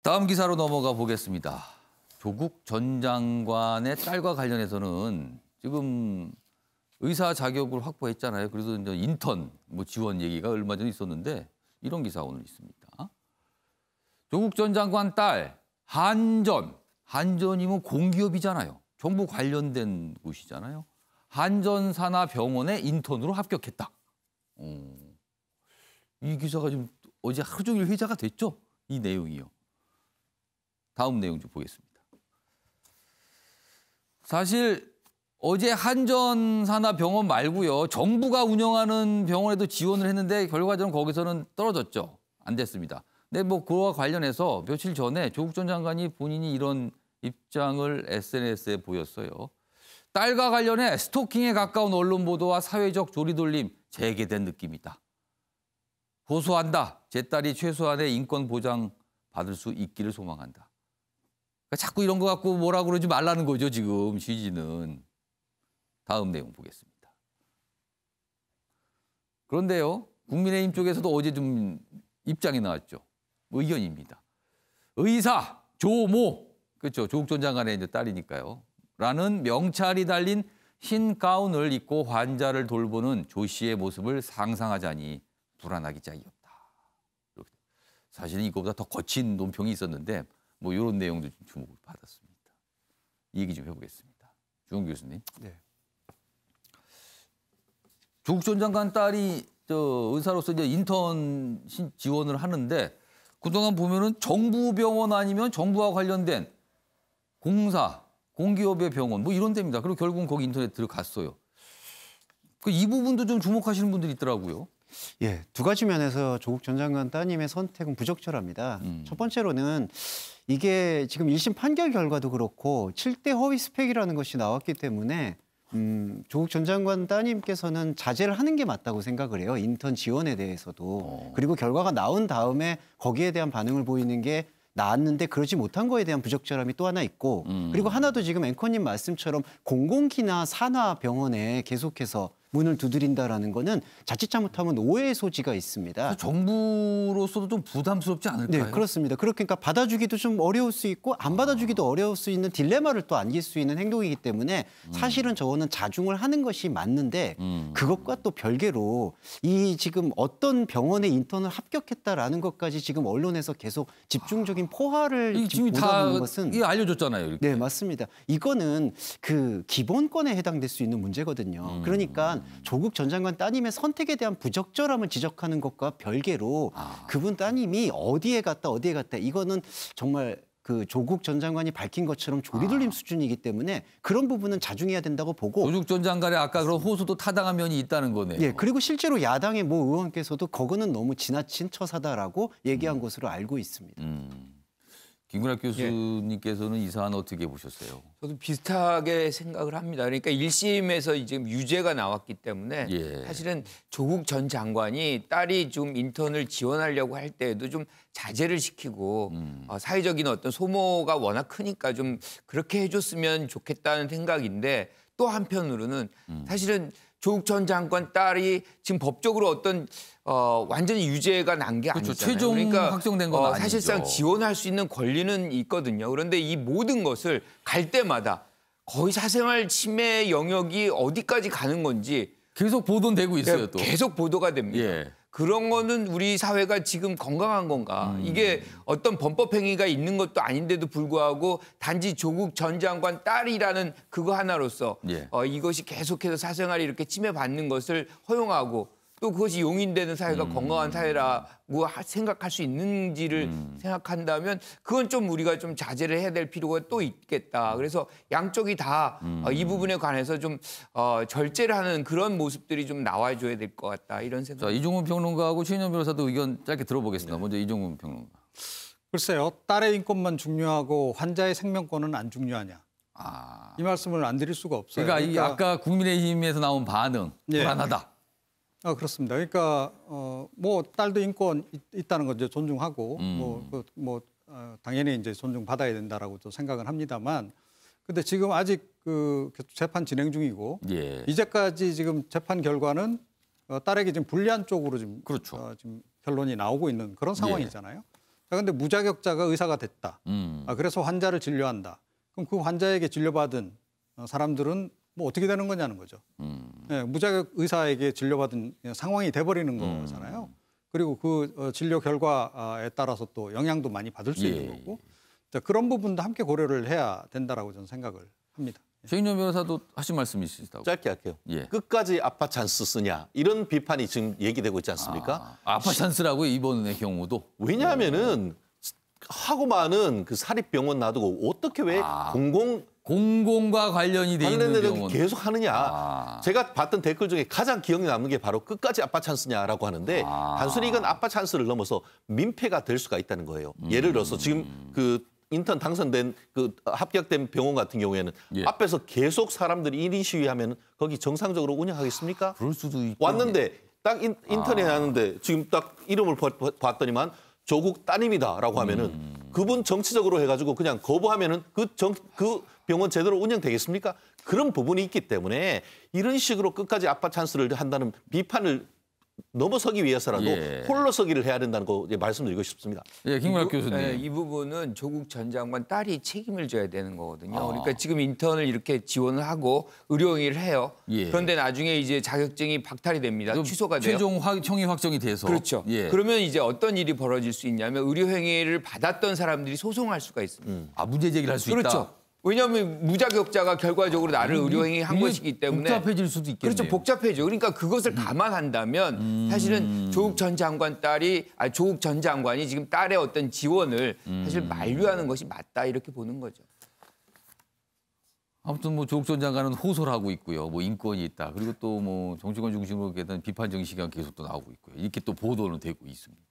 다음 기사로 넘어가 보겠습니다. 조국 전 장관의 딸과 관련해서는 지금 의사 자격을 확보했잖아요. 그래서 이제 인턴 지원 얘기가 얼마 전에 있었는데 이런 기사 오늘 있습니다. 조국 전 장관 딸 한전이면 공기업이잖아요. 정부 관련된 곳이잖아요. 한전산하병원에 인턴으로 합격했다. 이 기사가 지금 어제 하루 종일 회자가 됐죠? 이 내용이요. 다음 내용 좀 보겠습니다. 사실 어제 한전산하병원 말고요. 정부가 운영하는 병원에도 지원을 했는데 결과적으로 거기서는 떨어졌죠. 안 됐습니다. 근데 그와 관련해서 며칠 전에 조국 전 장관이 본인이 이런 입장을 SNS에 보였어요. 딸과 관련해 스토킹에 가까운 언론 보도와 사회적 조리돌림 재개된 느낌이다. 호소한다. 제 딸이 최소한의 인권 보장 받을 수 있기를 소망한다. 그러니까 자꾸 이런 거 갖고 뭐라 그러지 말라는 거죠, 지금 취지는. 다음 내용 보겠습니다. 그런데요, 국민의힘 쪽에서도 어제 좀 입장이 나왔죠. 의견입니다. 의사 조모, 그렇죠. 조국 전 장관의 이제 딸이니까요. 라는 명찰이 달린 흰 가운을 입고 환자를 돌보는 조 씨의 모습을 상상하자니 불안하기 짝이었다. 사실은 이거보다 더 거친 논평이 있었는데 이런 내용도 좀 주목을 받았습니다. 이 얘기 좀 해보겠습니다. 주홍 교수님. 네. 조국 전 장관 딸이 의사로서 이제 인턴 지원을 하는데 그동안 보면은 정부 병원 아니면 정부와 관련된 공사, 공기업의 병원 이런 데입니다. 그리고 결국은 거기 인터넷 들어갔어요. 이 부분도 좀 주목하시는 분들이 있더라고요. 예, 두 가지 면에서 조국 전 장관 따님의 선택은 부적절합니다. 첫 번째로는 이게 지금 1심 판결 결과도 그렇고 7대 허위 스펙이라는 것이 나왔기 때문에 조국 전 장관 따님께서는 자제를 하는 게 맞다고 생각을 해요. 인턴 지원에 대해서도. 그리고 결과가 나온 다음에 거기에 대한 반응을 보이는 게 나왔는데 그러지 못한 거에 대한 부적절함이 또 하나 있고 그리고 하나도 지금 앵커님 말씀처럼 공공기나 산하병원에 계속해서 문을 두드린다라는 거는 자칫 잘못하면 오해의 소지가 있습니다. 정부로서도 좀 부담스럽지 않을까요? 네, 그렇습니다. 그러니까 받아주기도 좀 어려울 수 있고 안 받아주기도 어려울 수 있는 딜레마를 또 안길 수 있는 행동이기 때문에 사실은 저거는 자중을 하는 것이 맞는데 그것과 또 별개로 이 지금 어떤 병원에 인턴을 합격했다라는 것까지 지금 언론에서 계속 집중적인 포화를 지금 보는 것은 이게 알려줬잖아요. 이렇게. 네, 맞습니다. 이거는 그 기본권에 해당될 수 있는 문제거든요. 그러니까 조국 전 장관 따님의 선택에 대한 부적절함을 지적하는 것과 별개로 그분 따님이 어디에 갔다 이거는 정말 그 조국 전 장관이 밝힌 것처럼 조리돌림 수준이기 때문에 그런 부분은 자중해야 된다고 보고 조국 전 장관의 아까 그런 호소도 타당한 면이 있다는 거네요. 예, 그리고 실제로 야당의 모 의원께서도 그거는 너무 지나친 처사다라고 얘기한 것으로 알고 있습니다. 김근학 교수님께서는 이 사안 어떻게 보셨어요? 저도 비슷하게 생각을 합니다. 그러니까 1심에서 이제 유죄가 나왔기 때문에 사실은 조국 전 장관이 딸이 좀 인턴을 지원하려고 할 때에도 좀 자제를 시키고 사회적인 어떤 소모가 워낙 크니까 좀 그렇게 해줬으면 좋겠다는 생각인데 또 한편으로는 사실은 조국 전 장관 딸이 지금 법적으로 어떤 완전히 유죄가 난 게 그렇죠. 아니잖아요. 최종 그러니까 확정된 건 아니죠. 사실상 지원할 수 있는 권리는 있거든요. 그런데 이 모든 것을 갈 때마다 거의 사생활 침해 영역이 어디까지 가는 건지 계속 보도되고 있어요. 또 계속 보도가 됩니다. 예. 그런 거는 우리 사회가 지금 건강한 건가? 이게 어떤 범법 행위가 있는 것도 아닌데도 불구하고 단지 조국 전 장관 딸이라는 그거 하나로서 이것이 계속해서 사생활이 이렇게 침해받는 것을 허용하고 또 그것이 용인되는 사회가 건강한 사회라고 생각할 수 있는지를 생각한다면 그건 좀 우리가 좀 자제를 해야 될 필요가 또 있겠다. 그래서 양쪽이 다 이 부분에 관해서 좀 절제를 하는 그런 모습들이 좀 나와줘야 될 것 같다. 이런 생각. 자, 이종훈 평론가하고 최인영 변호사도 의견 짧게 들어보겠습니다. 먼저 이종훈 평론가. 글쎄요. 딸의 인권만 중요하고 환자의 생명권은 안 중요하냐. 이 말씀을 안 드릴 수가 없어요. 그러니까 이 아까 국민의힘에서 나온 반응 불안하다. 그렇습니다. 그러니까 딸도 인권 있다는 건 이제 존중하고 당연히 이제 존중받아야 된다라고 또 생각은 합니다만, 근데 지금 아직 그 재판 진행 중이고 이제까지 지금 재판 결과는 딸에게 지금 불리한 쪽으로 지금 그렇죠. 지금 결론이 나오고 있는 그런 상황이잖아요. 자, 근데 무자격자가 의사가 됐다. 그래서 환자를 진료한다. 그럼 그 환자에게 진료받은 사람들은 뭐 어떻게 되는 거냐는 거죠. 예, 무자격 의사에게 진료받은 상황이 돼버리는 거잖아요. 그리고 그 진료 결과에 따라서 또 영향도 많이 받을 수 있는 거고. 자, 그런 부분도 함께 고려를 해야 된다라고 저는 생각을 합니다. 최인영 변호사도 하신 말씀이 있으시다고. 짧게 할게요. 예. 끝까지 아파 찬스 쓰냐 이런 비판이 지금 얘기되고 있지 않습니까? 아파 찬스라고 이번의 경우도. 왜냐하면은 하고 많은 그 사립병원 놔두고 어떻게 왜 공공과 관련이 돼 있는 관련된 병원 계속 하느냐. 제가 봤던 댓글 중에 가장 기억에 남는 게 바로 끝까지 아빠 찬스냐라고 하는데 단순히 이건 아빠 찬스를 넘어서 민폐가 될 수가 있다는 거예요. 예를 들어서 지금 그 인턴 당선된 그 합격된 병원 같은 경우에는 앞에서 계속 사람들이 1인 시위하면 거기 정상적으로 운영하겠습니까? 그럴 수도 있고. 왔는데 딱 인턴에 나왔는데 지금 딱 이름을 봤더니만 조국 따님이다라고 하면은 그분 정치적으로 해가지고 그냥 거부하면은 그 병원 제대로 운영되겠습니까? 그런 부분이 있기 때문에 이런 식으로 끝까지 아빠 찬스를 한다는 비판을 넘어서기 위해서라도 홀로 서기를 해야 된다는 거 말씀드리고 싶습니다. 예, 김광학 교수님. 이 부분은 조국 전 장관 딸이 책임을 져야 되는 거거든요. 그러니까 지금 인턴을 이렇게 지원을 하고 의료행위를 해요. 그런데 나중에 이제 자격증이 박탈이 됩니다. 취소가 돼요. 최종 형이 확정이 돼서. 그렇죠. 그러면 이제 어떤 일이 벌어질 수 있냐면 의료행위를 받았던 사람들이 소송할 수가 있습니다. 문제 제기를 할 수 있다. 그렇죠. 왜냐하면 무자격자가 결과적으로 나를 의료행위 한 것이기 때문에 복잡해질 수도 있겠네요. 그렇죠. 복잡해져. 그러니까 그것을 감안한다면 사실은 조국 전 장관이 지금 딸의 어떤 지원을 사실 만류하는 것이 맞다 이렇게 보는 거죠. 아무튼 뭐 조국 전 장관은 호소를 하고 있고요. 뭐 인권이 있다. 그리고 또 뭐 정치권 중심으로 되던 비판 정시가 계속 또 나오고 있고요. 이렇게 또 보도는 되고 있습니다.